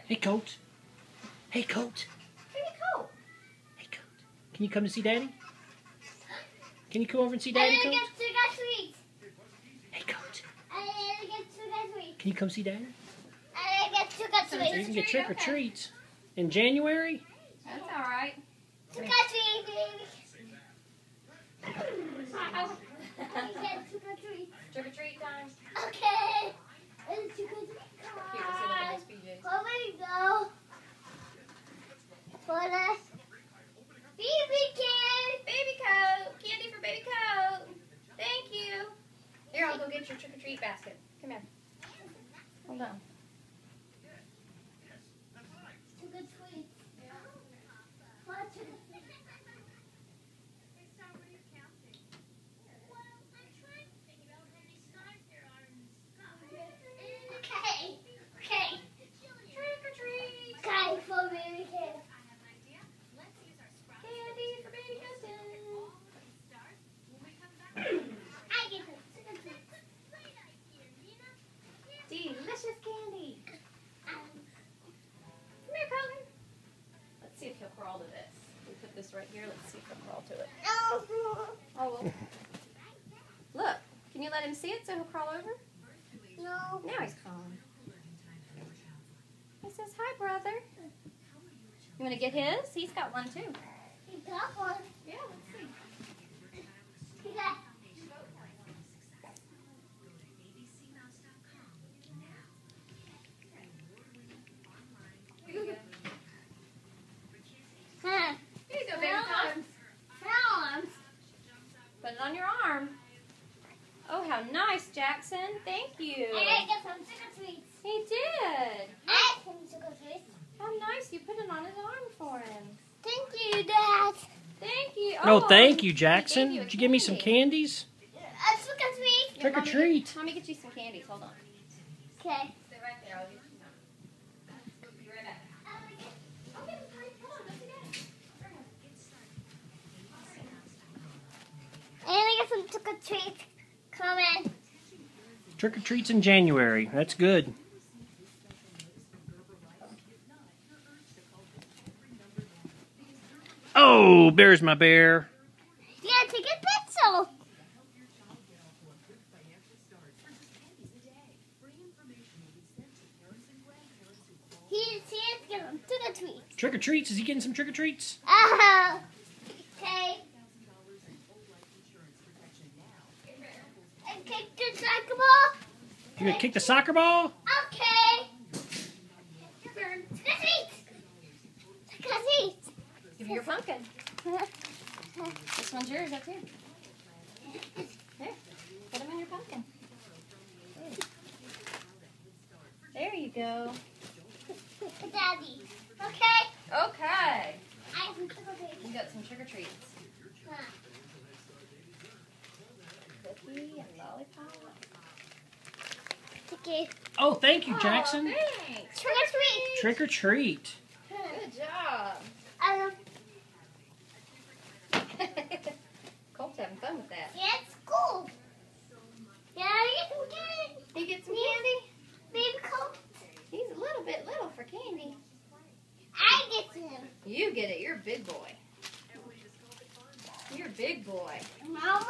Hey, Colt. Hey, Colt. Baby Colt. Hey, Colt. Can you come to see Daddy? Can you come over and see Daddy, Colt? Hey, Colt. Can you come see Daddy? So you can get trick or treats in January. That's all right. Trick or treat time. Okay. Here, let's see the PJs. Where we go? For the baby kid. Baby coat. Candy for baby coat. Thank you. Here, I'll go get your trick or treat basket. Come here. Hold on. Trick or treat. Delicious candy. Come here, Colton. Let's see if he'll crawl to this. We put this right here. Let's see if he'll crawl to it. Oh, well. Look. Can you let him see it so he'll crawl over? No. Now he's crawling. He says, hi, brother. You want to get his? He's got one, too. He got one. Yeah, let's see. He got. Huh. Here you go, baby Colton. Arms. Put it on your arm. Oh, how nice, Jackson. Thank you. I got some trick or treats. He did. I got some trick or treats. How nice. You put it on his arm for him. Thank you, Dad. Thank you. Oh, thank you, he Jackson. gave you a Did you give me some candy. candies? Trick or treat. Here, Trick or Mommy, treat. Let me get you some candies. Hold on. Okay. Stay right there. I'll get you some. Be right back. Okay, come on. Let's get And I got some trick or treats coming. Trick or treats in January. That's good. Oh, there's my bear. You gotta take a pencil. He's getting some trick or treats. Trick or treats? Is he getting some trick or treats? Okay. And kick the soccer ball. You gonna kick the soccer ball? Okay. Trick or treats. Trick or treats. Give me your pumpkin. This one's yours. That's here. Here. Put them in your pumpkin. There you go. Daddy. Okay. Okay. I have some trick or treats. You got some trick or treats. Huh. Cookie and lollipop. Okay. Oh, thank you, Jackson. Oh, thanks. Trick or treat. Trick or treat. Good job. Colt's having fun with that. Yeah, it's cool. Yeah, I get some candy. He get some candy? Baby Colt. He's a little bit little for candy. I get some. You get it. You're a big boy. You're a big boy. Mom,